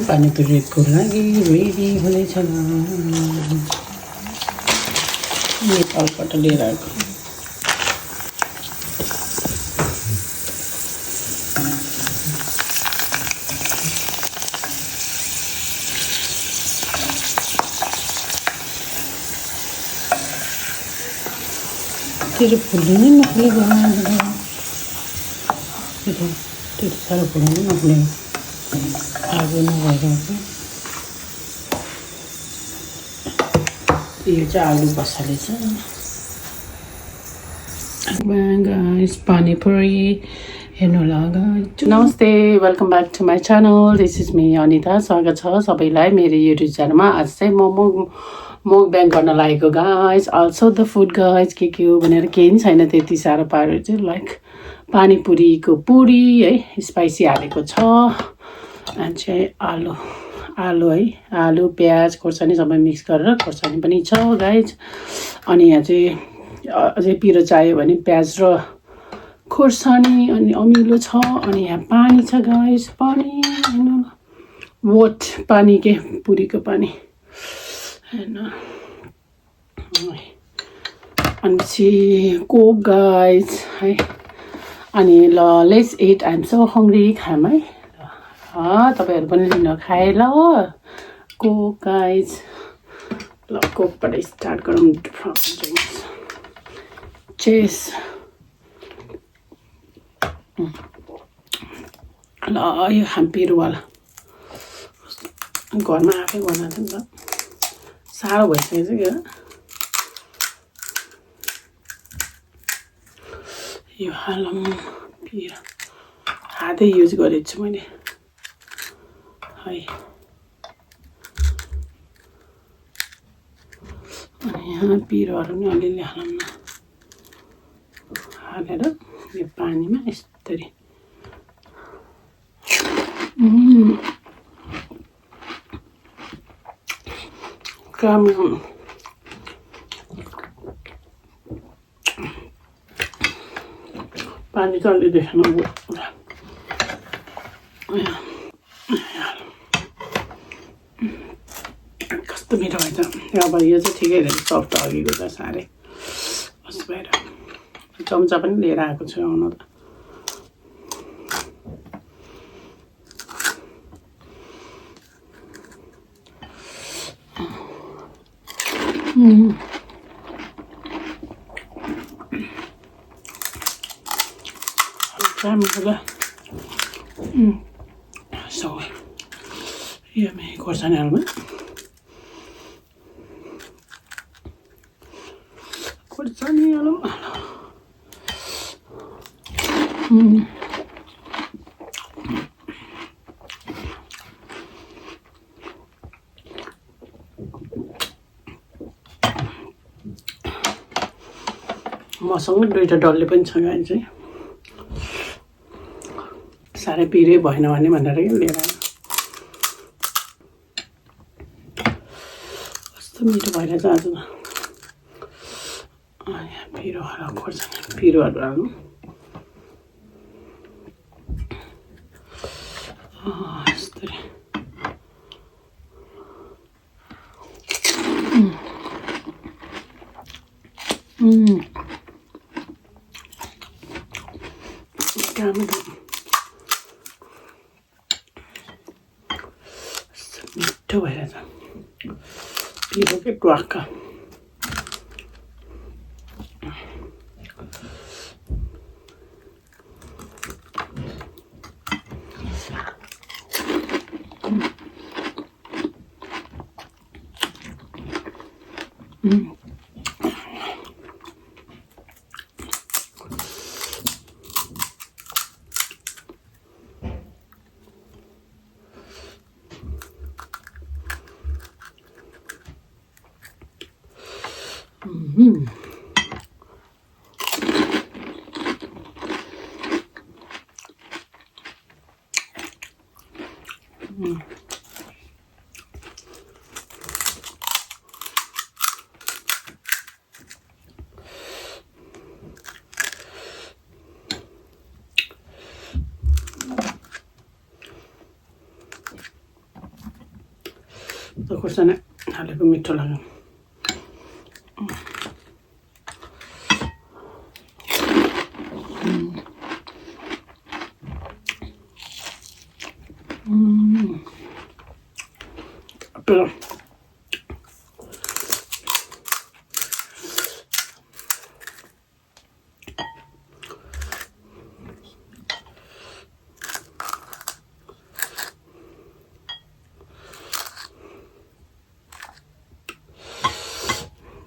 पानीपुरीको लागि रेडी हुनेछ। नेपालबाट लिएर आएको। तेरो फुल्नु नै नफुलेको त्यति साह्रो फुल्नु नै नफुलेको आगो नभएर यो चाहिँ आलु बसाले छ। गाइस पानी पुरी हेर्नु होला गाइस। नमस्ते, welcome back to my channel. This is me Anita. स्वागत छ सबैलाई मेरो युट्युब च्यानलमा। आज चाहिँ म मुकब्याङ गर्न लागेको guys. Also the food guys के हो भनेर केही पनि छैन त्यति साह्रो पारेर चाहिँ लाइक पानीपुरीको पुरी है स्पाइसी हालेको छ। अनि चाहिँ आलु है आलु प्याज खोर्सानी सबै मिक्स गरेर खोर्सानी पनि छ गाइस। अनि यहाँ चाहिँ अझै पिरो चाहियो भने प्याज र खोर्सानी अनि अमिलो छ। अनि यहाँ पानी छ गाइस, पानी वोट पानी के पुरीको पानी हैन। अनि चाहिँ कोक गाइस है। अनि ल let's eat, I am so hungry. खाम है तपाईँहरू पनि लिन खाए ल कोक गाइस। ल कोकबाट स्टार्ट गरौँ ड्रिङ्क्स। चेस ल यो खाम पिरोवाला। घरमा आफै बनाएको नि त साह्रो भइसकेको छ क्या। यो हालम पिरो हातै युज गरेको छु मैले है। अनि यहाँ पिरोहरू पनि अलिअलि हालौँ न हालेर यो पानीमा यसरी। काम पानी त अलि देख्न कस्तो मिठो भएछ। अब यो चाहिँ ठिकै रहेछ, सफ्ट अघिको त साह्रै कस्तो भएर। चम्चा पनि लिएर आएको छु आउनु त। So yeah, मैं खोर्सानी हालौँ खोर्सानी हालौँ। मसँग दुईवटा डल्ले पनि छ गाई चाहिँ साह्रै पिरै भएन भने भनेर लिएर आयो। कस्तो मिठो भइरहेछ आज त। पिरो हाल खोर्सानी पिरोहरू हाल्नु यस्तरी। मिठो भइरहेछ पिरोकै ट्वाक्का। त्यो खुर्सानी हालेको मिठो लाग्यो। Pero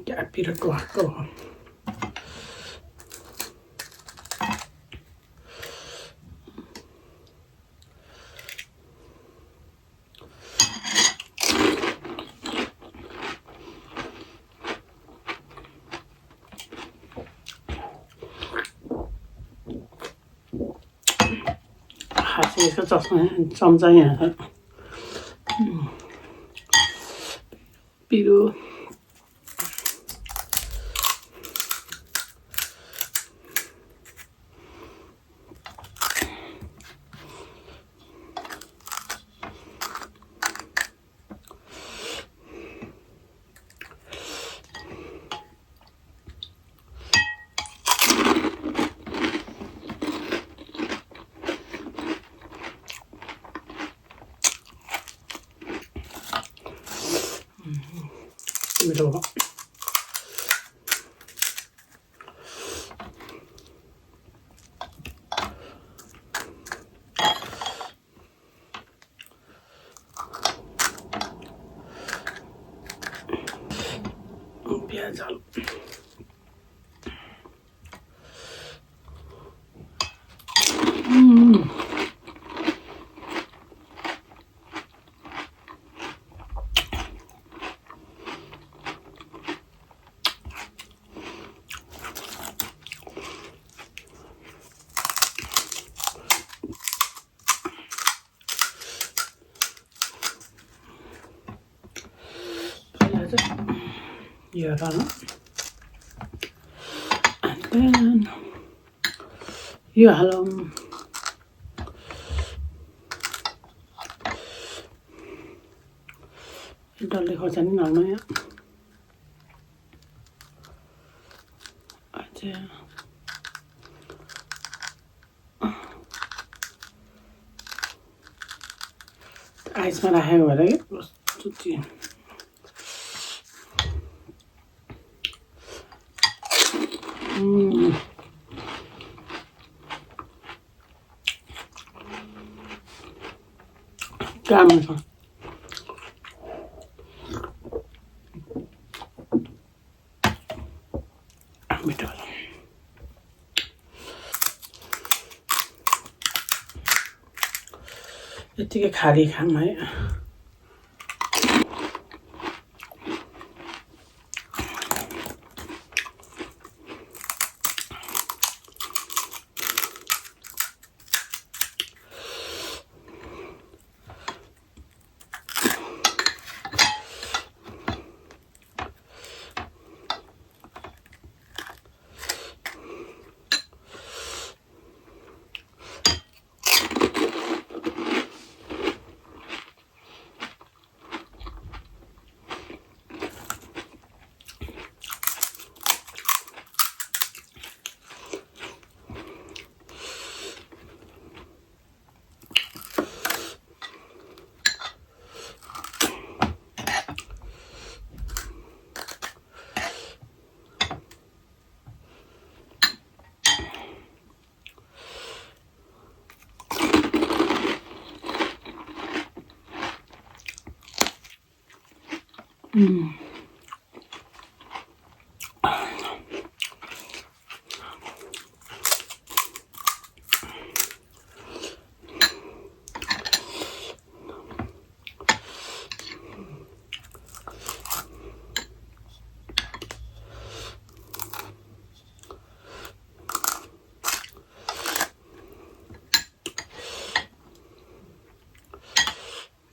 ya piro ko ako. Hasil itu contohnya biru biru. Piazza. Piazza. And then hello. dalle khursani almaya. Aja. Ice में रहा हुआ है बस चुटी. क्या मिला? मिठो. यतिकै खाली खाम है.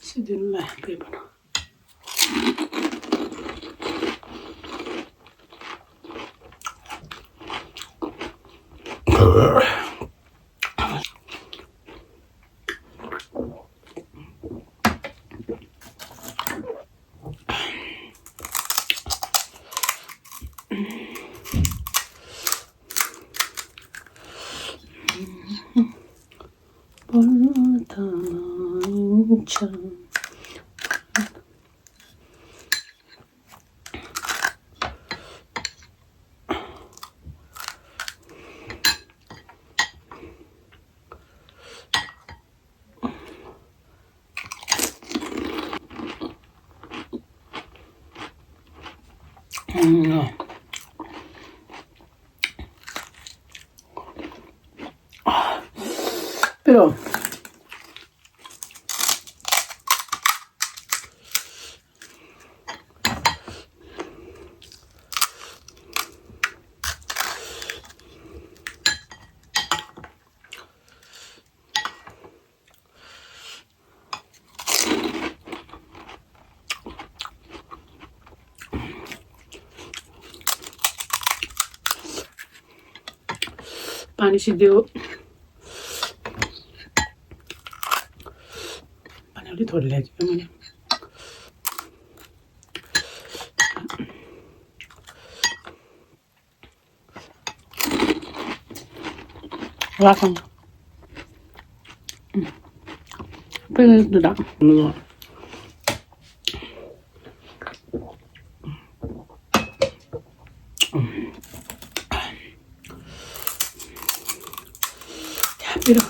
Sidinlah paper. हुन्छ। Pero पानी सिद्धो पानी अलिक थोरै ल्याइदियो मैले। राखौँ pero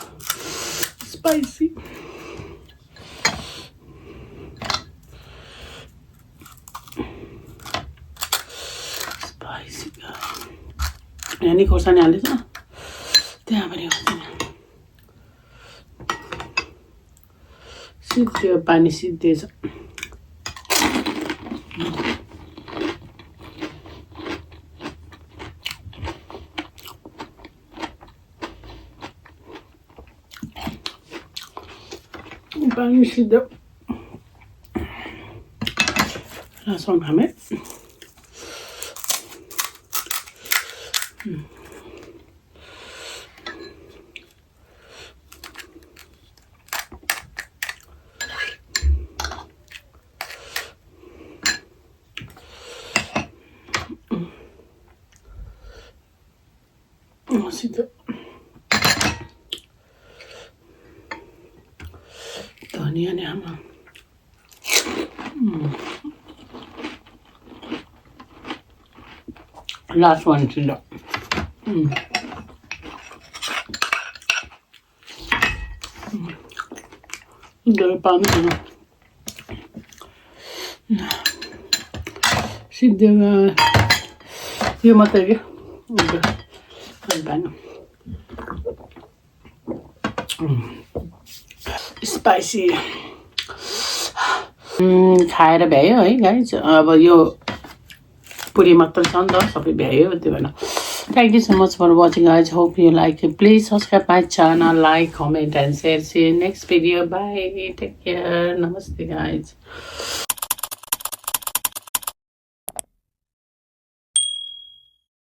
spicy. Spicy. Ini khursani हाल्दैछ त्यहाँ पनि हुँदैन। सिद्धो पानी सिद्धेछ। Pani sido. Langsung kami. Sido. Dhania ni हाम्रो। Last one sido. Dari pani sana. Sido yo matai ke. Spicy खाएर भ्यायो है गाइज। अब यो पुरी मात्र छ नि त, सबै भ्यायो त्यो भएन। Thank you so much for watching guys. Hope you like it. Please subscribe my channel, like comment and share. See you next video. Bye, take care, नमस्ते गाइज।